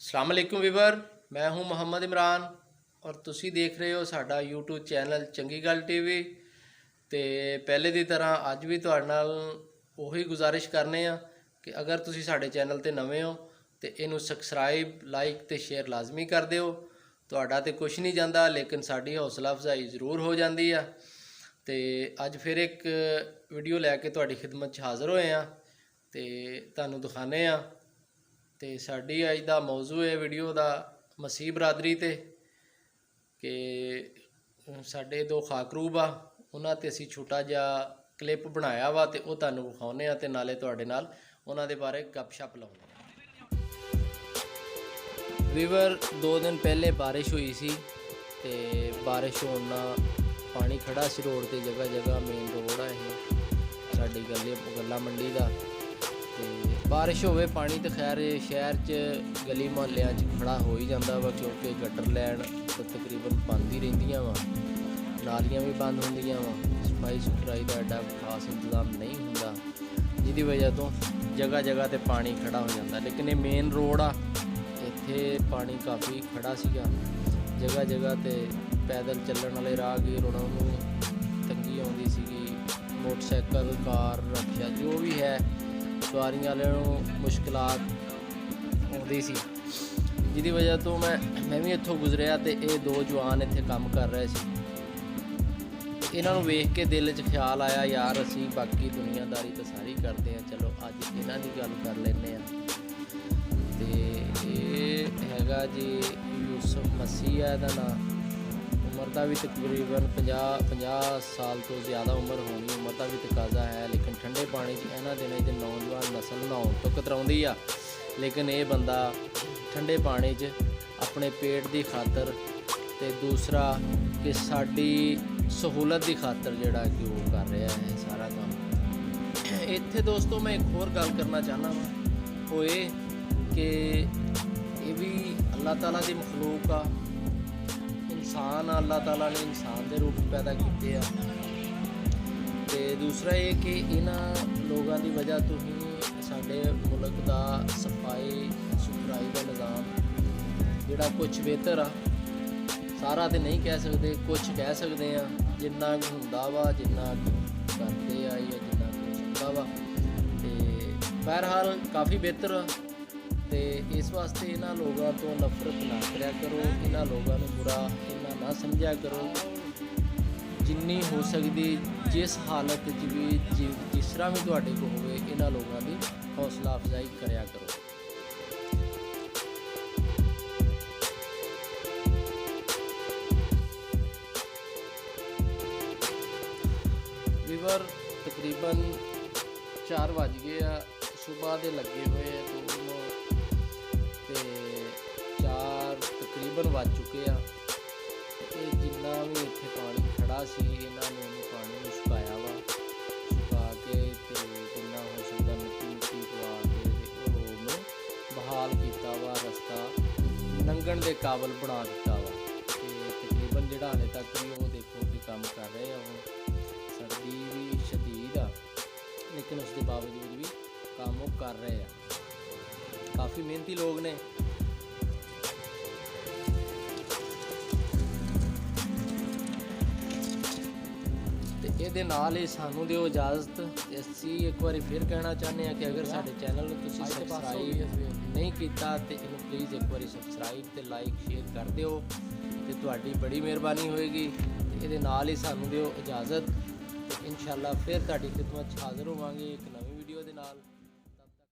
अस्सलाम वालेकुम वीवर, मैं हूं मोहम्मद इमरान और तुसी देख रहे हो साडा यूट्यूब चैनल चंगी गल टीवी। तो पहले की तरह अज भी तुहाडे नाल उही गुजारिश करने कि अगर तुसी साडे चैनल ते नवे हो तो इनू सबसक्राइब लाइक तो शेयर लाजमी कर दिओ। तुहाडा तो कुछ नहीं जाता लेकिन साडी हौसला अफजाई जरूर हो जाती है। तो अज फिर एक वीडियो लैके तुहाडी खिदमत हाज़र होए हैं तो तुहानू दिखाने तो साड़ी अज का मौजू है वीडियो का मसीह बरादरी ते कि साढ़े दो खाकरूब आ उन्हां ते असी छोटा जिहा क्लिप बनाया वा तो वह तुहानू विखाउने ते नाले तुहाडे नाल उन्हां दे बारे गपशप लाउने। वीवर 2 दिन पहले बारिश हुई सी ते बारिश होना पानी खड़ा सी रोड ते जगह जगह मेन रोड है साडी गला मंडी का। तो बारिश होवे पानी तो खैर शहर च गली मुहल्लियां च खड़ा हो ही जाता वा क्योंकि गटर लैन तो तकरीबन बंद ही रहिंदियां वा, नालियां भी बंद होंदियां वा, सफाई सुथराई का एडा खास इंतजाम नहीं हुंदा जिहदी वजह तो जगह जगह ते पानी खड़ा हो जाता। लेकिन ये मेन रोड आ इत्थे पानी काफ़ी खड़ा सीगा, जगह जगह ते पैदल चलण वाले राहगीर उन्हां नूं तंगी आउंदी सीगी, मोटरसाइकिल कार रक्शा जो भी है सवारियां वाले मुश्किलात आउंदी सी जिहदी वजह तो मैं भी इत्थों गुजरिया तो ये 2 जवान इत्थे काम कर रहे सी। इन्हां नूं वेख के दिल च ख्याल आया यार असी बाकी दुनियादारी तो सारी करते हैं, चलो अज इन्हां दी गल कर लैने तो ये हैगा जी यूसुफ मसीह है इहदा नाम। उम्र का भी तकरीबन 50 साल तो ज़्यादा उम्र होनी, उम्र का भी तकाजा है। लेकिन ठंडे पानी इन्हां दिनों च नौजवान नस्ल नहाउण तो कतराउंदी आ, लेकिन ये बंदा ठंडे पानी च अपने पेट की खातर तो दूसरा कि साडी सहूलत की खातर जिहड़ा कि वो कर रहा है सारा काम। इत्थे दोस्तों मैं एक होर गल करना चाहना वा वो ये कि ये भी अल्लाह ताला की मखलूक आ, इंसान अल्लाह ताला ने इंसान के रूप पैदा किए। तो दूसरा ये कि इन्हां लोगों की वजह तो ही साडे मुल्क का सफाई सुथराई का निज़ाम जिहड़ा कुछ बेहतर आ, सारा तो नहीं कह सकते, कुछ कह सकते हैं जिन्ना हुंदा वा जिन्ना करते आ या जिन्ना होंदा वा। तो बहरहाल काफ़ी बेहतर आ। तो इस वास्ते इन्हां लोगों तो नफरत ना करा करो, इन्हां लोगों को बुरा इन्ना ना समझा करो, जिन्नी हो सकती जिस हालत भी जिस तरह भी तुहाडे को होवे इन्हां लोगों की हौसला अफजाई करया करो। वीवर तकरीबन 4 बज गए आ, सुबह के लगे हुए हैं तो 4 तकरीबन बज चुके हैं। जिन्ना भी इत्थे पानी खड़ा सी इन्हां ने पानी नूं सुकाया वा, सुका के जिन्ना हो सकता मिट्टी पवा के रोड नूं बहाल किया वा, रस्ता लंघण के काबल बना दिता वा। तकरीबन जिहड़ा हाले तक भी वो देखो कि काम कर रहे हैं, वो सर्दी भी शदीद आ लेकिन उसके बावजूद भी काम वो कर रहे हैं। काफ़ी मेहनती लोग ने। ये नाल ही सानू दिओ इजाज़त। असी एक बार फिर कहना चाहते हैं कि अगर साडे चैनल को तुसीं सबसक्राइब नहीं किया तो इनू प्लीज़ एक बार सबसक्राइब तो लाइक शेयर कर दिओ तो तुहाडी बड़ी मेहरबानी होएगी। ये नाल ही सानू दिओ इजाज़त। इंशाअल्लाह फिर तुहाडी खिदमत हाज़र होवांगे एक नवी वीडियो दे नाल।